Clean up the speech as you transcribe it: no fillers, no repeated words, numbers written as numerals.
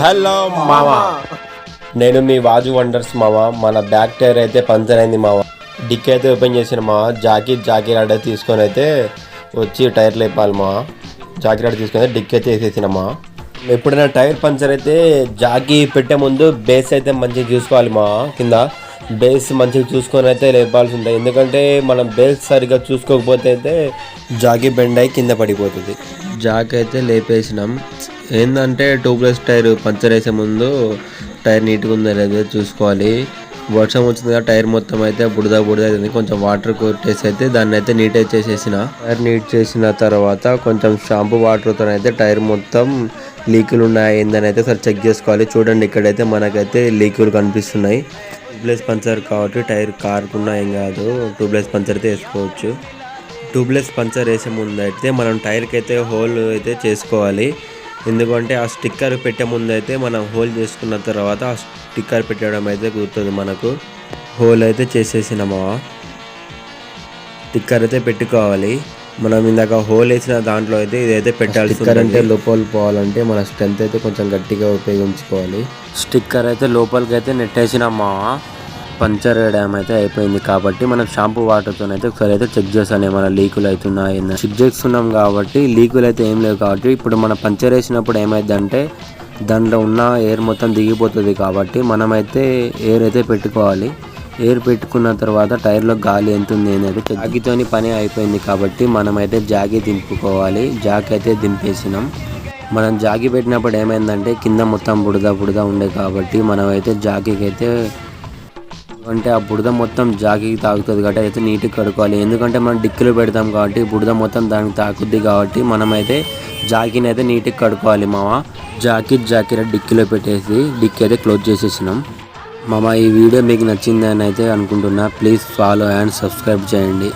Hello మామా, నేను మీ vase wonders మామా. మన బ్యాక్ టైర్ అయితే పంచర్ అయింది మామా. డిక్ అయితే ఓపెన్ చేసిన మావా. జాకీ రాడ్ తీసుకొని అయితే వచ్చి టైర్ లేపాలి మావా. జాకీ రాడ్ తీసుకొని డిక్ అయితే వేసేసిన మావా. ఎప్పుడైనా టైర్ పంచర్ అయితే జాకీ పెట్టే ముందు బేస్ అయితే మంచిగా చూసుకోవాలి మావా. కింద బేస్ మంచిగా చూసుకొని అయితే లేపాల్సి ఉంటుంది. ఎందుకంటే మనం బేస్ సరిగ్గా చూసుకోకపోతే అయితే జాకీ బెండ్ అయి కింద పడిపోతుంది. జాకీ అయితే లేపేసినాం. ఏంటంటే ట్యూబ్లెస్ టైర్ పంచర్ వేసే ముందు టైర్ నీట్గా ఉందో లేదో చూసుకోవాలి. వర్షం వచ్చింది కదా, టైర్ మొత్తం అయితే బుడద అవుతుంది. కొంచెం వాటర్ కొట్టేసి అయితే దాన్ని అయితే నీట్ అయితే చేసేసిన. టైర్ నీట్ చేసిన తర్వాత కొంచెం షాంపూ వాటర్తో అయితే టైర్ మొత్తం లీకులు ఉన్నాయి ఏందని అయితే సరే చెక్ చేసుకోవాలి. చూడండి, ఇక్కడైతే మనకైతే లీకులు కనిపిస్తున్నాయి. ట్యూబ్లెస్ పంచర్ కాబట్టి టైర్ కారుకున్నా ఏం కాదు, ట్యూబ్లెస్ పంచర్ అయితే వేసుకోవచ్చు. ట్యూబ్లెస్ పంచర్ వేసే ముందు అయితే మనం టైర్కి అయితే హోల్ అయితే చేసుకోవాలి. ఎందుకంటే ఆ స్టిక్కర్ పెట్టే ముందు అయితే మనం హోల్ చేసుకున్న తర్వాత ఆ స్టిక్కర్ పెట్టడం అయితే కుదురుతుంది. మనకు హోల్ అయితే చేసేసినామా, స్టిక్కర్ అయితే పెట్టుకోవాలి. మనం ఇందాక హోల్ వేసిన దాంట్లో అయితే ఇదైతే పెట్టాలి. స్టిక్కర్ అంటే లోపల పోవాలంటే మన స్ట్రెంత్ అయితే కొంచెం గట్టిగా ఉపయోగించుకోవాలి. స్టిక్కర్ అయితే లోపలికి అయితే నెట్టేసినామా. పంచర్ డ్యామ్ అయితే అయిపోయింది కాబట్టి మనం షాంపూ వాటర్తో అయితే ఒకసారి అయితే చెక్ చేస్తాను ఏమైనా లీకులు అవుతున్నాయి. చెక్ చేస్తున్నాం కాబట్టి లీకులు అయితే ఏం లేవు. కాబట్టి ఇప్పుడు మనం పంచర్ వేసినప్పుడు ఏమైందంటే దాంట్లో ఉన్న ఎయిర్ మొత్తం దిగిపోతుంది. కాబట్టి మనమైతే ఎయిర్ అయితే పెట్టుకోవాలి. ఎయిర్ పెట్టుకున్న తర్వాత టైర్లో గాలి ఎంత ఉంది అనేది జాకీతోని పని అయిపోయింది. కాబట్టి మనమైతే జాకీ దింపుకోవాలి. జాకీ అయితే దింపేసినాం. మనం జాకీ పెట్టినప్పుడు ఏమైందంటే కింద మొత్తం బుడద ఉండే కాబట్టి మనమైతే జాకీకి అయితే అంటే ఆ బుడద మొత్తం జాకీకి తాగుతుంది కాబట్టి అయితే నీట్గా కడుక్కోవాలి. ఎందుకంటే మనం డిక్కీలో పెడతాం కాబట్టి బుడద మొత్తం దానికి తాకుద్ది కాబట్టి మనమైతే జాకీని అయితే నీట్గా కడుక్కోవాలి మామ. జాకీ డిక్కీలో పెట్టేసి డిక్కీ అయితే క్లోజ్ చేసేసినాం మామ. ఈ వీడియో మీకు నచ్చిందని అయితే అనుకుంటున్నా. ప్లీజ్ ఫాలో అండ్ సబ్స్క్రైబ్ చేయండి.